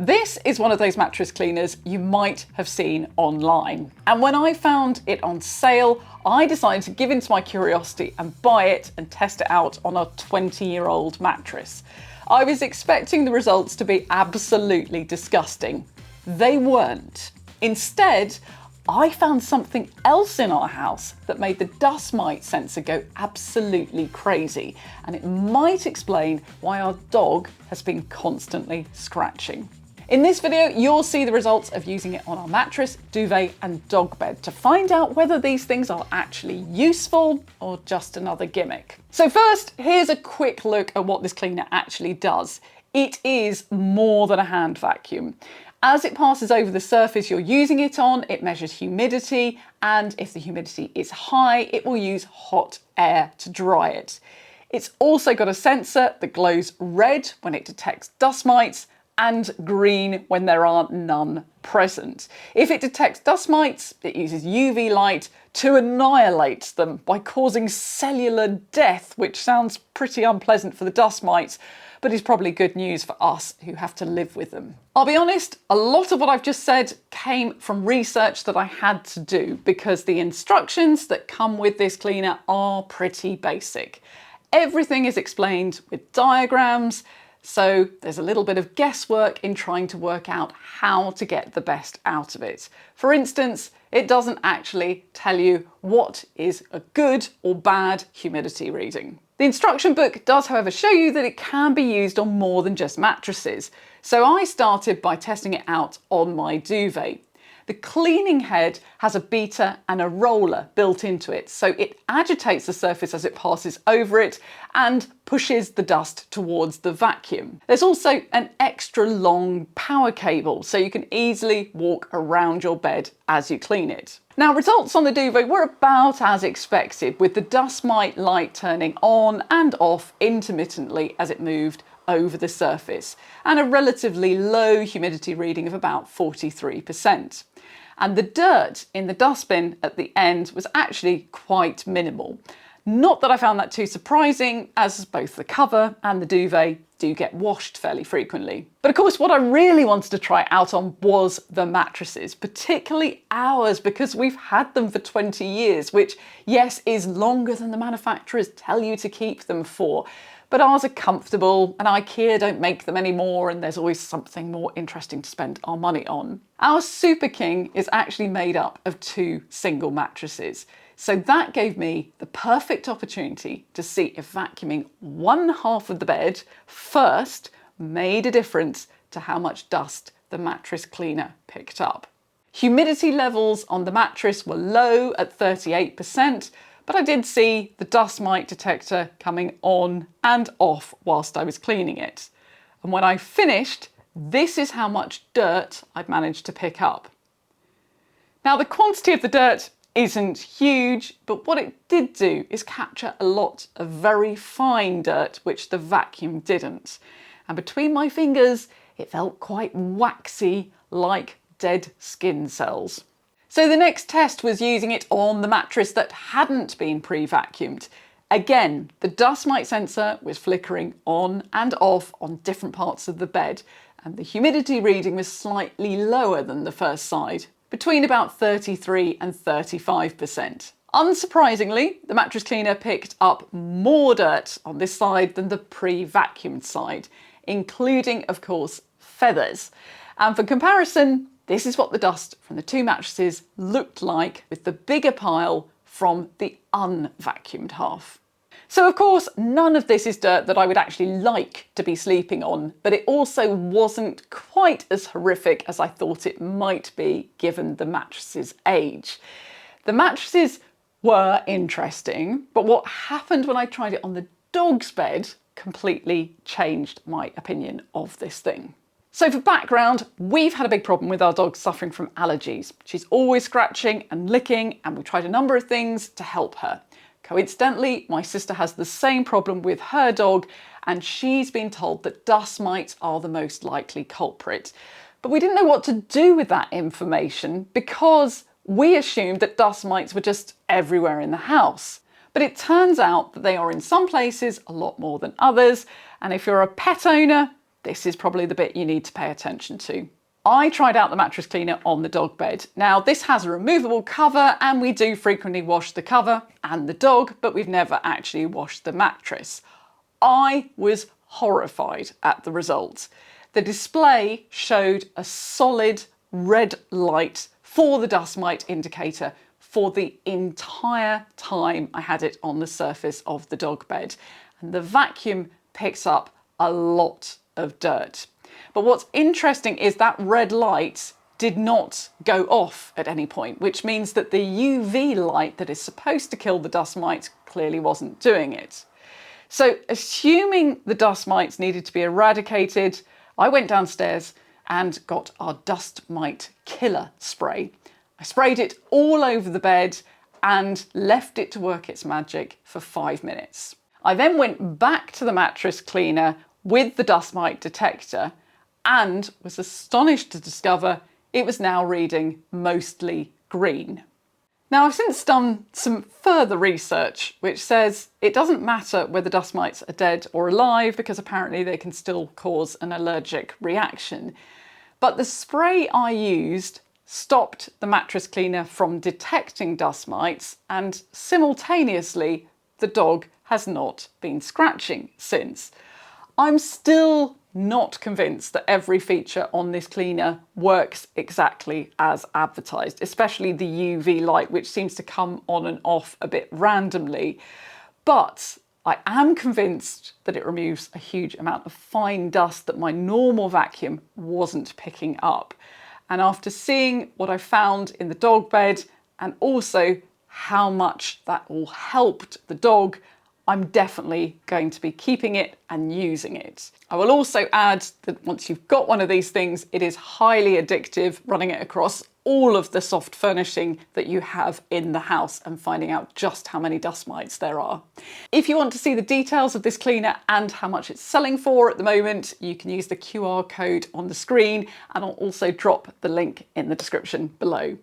This is one of those mattress cleaners you might have seen online. And when I found it on sale, I decided to give in to my curiosity and buy it and test it out on a 20-year-old mattress. I was expecting the results to be absolutely disgusting. They weren't. Instead, I found something else in our house that made the dust mite sensor go absolutely crazy, and it might explain why our dog has been constantly scratching. In this video, you'll see the results of using it on our mattress, duvet and dog bed to find out whether these things are actually useful or just another gimmick. So first, here's a quick look at what this cleaner actually does. It is more than a hand vacuum. As it passes over the surface you're using it on, it measures humidity, and if the humidity is high, it will use hot air to dry it. It's also got a sensor that glows red when it detects dust mites and green when there are none present. If it detects dust mites, it uses UV light to annihilate them by causing cellular death, which sounds pretty unpleasant for the dust mites, but is probably good news for us who have to live with them. I'll be honest, a lot of what I've just said came from research that I had to do because the instructions that come with this cleaner are pretty basic. Everything is explained with diagrams, so there's a little bit of guesswork in trying to work out how to get the best out of it. For instance, it doesn't actually tell you what is a good or bad humidity reading. The instruction book does, however, show you that it can be used on more than just mattresses. So I started by testing it out on my duvet. The cleaning head has a beater and a roller built into it, so it agitates the surface as it passes over it and pushes the dust towards the vacuum. There's also an extra long power cable, so you can easily walk around your bed as you clean it. Now, results on the duvet were about as expected, with the dust mite light turning on and off intermittently as it moved over the surface, and a relatively low humidity reading of about 43%. And the dirt in the dustbin at the end was actually quite minimal. Not that I found that too surprising, as both the cover and the duvet do get washed fairly frequently. But of course, what I really wanted to try out on was the mattresses, particularly ours, because we've had them for 20 years, which, yes, is longer than the manufacturers tell you to keep them for. But ours are comfortable, and IKEA don't make them anymore, and there's always something more interesting to spend our money on. Our Super King is actually made up of 2 single mattresses. So that gave me the perfect opportunity to see if vacuuming one half of the bed first made a difference to how much dust the mattress cleaner picked up. Humidity levels on the mattress were low at 38%, but I did see the dust mite detector coming on and off whilst I was cleaning it. And when I finished, this is how much dirt I'd managed to pick up. Now, the quantity of the dirt isn't huge, but what it did do is capture a lot of very fine dirt, which the vacuum didn't. And between my fingers, it felt quite waxy, like dead skin cells. So the next test was using it on the mattress that hadn't been pre-vacuumed. Again, the dust mite sensor was flickering on and off on different parts of the bed, and the humidity reading was slightly lower than the first side, between about 33 and 35%. Unsurprisingly, the mattress cleaner picked up more dirt on this side than the pre-vacuumed side, including, of course, feathers. And for comparison, this is what the dust from the 2 mattresses looked like with the bigger pile from the unvacuumed half. So of course, none of this is dirt that I would actually like to be sleeping on, but it also wasn't quite as horrific as I thought it might be given the mattress's age. The mattresses were interesting, but what happened when I tried it on the dog's bed completely changed my opinion of this thing. So for background, we've had a big problem with our dog suffering from allergies. She's always scratching and licking, and we've tried a number of things to help her. Coincidentally, my sister has the same problem with her dog, and she's been told that dust mites are the most likely culprit. But we didn't know what to do with that information because we assumed that dust mites were just everywhere in the house. But it turns out that they are in some places a lot more than others, and if you're a pet owner, this is probably the bit you need to pay attention to. I tried out the mattress cleaner on the dog bed. Now, this has a removable cover and we do frequently wash the cover and the dog, but we've never actually washed the mattress. I was horrified at the result. The display showed a solid red light for the dust mite indicator for the entire time I had it on the surface of the dog bed. And the vacuum picks up a lot of dirt. But what's interesting is that red light did not go off at any point, which means that the UV light that is supposed to kill the dust mite clearly wasn't doing it. So assuming the dust mites needed to be eradicated, I went downstairs and got our dust mite killer spray. I sprayed it all over the bed and left it to work its magic for 5 minutes. I then went back to the mattress cleaner with the dust mite detector and was astonished to discover it was now reading mostly green. Now, I've since done some further research which says it doesn't matter whether dust mites are dead or alive because apparently they can still cause an allergic reaction. But the spray I used stopped the mattress cleaner from detecting dust mites, and simultaneously the dog has not been scratching since. I'm still not convinced that every feature on this cleaner works exactly as advertised, especially the UV light, which seems to come on and off a bit randomly. But I am convinced that it removes a huge amount of fine dust that my normal vacuum wasn't picking up. And after seeing what I found in the dog bed and also how much that all helped the dog, I'm definitely going to be keeping it and using it. I will also add that once you've got one of these things, it is highly addictive running it across all of the soft furnishing that you have in the house and finding out just how many dust mites there are. If you want to see the details of this cleaner and how much it's selling for at the moment, you can use the QR code on the screen, and I'll also drop the link in the description below.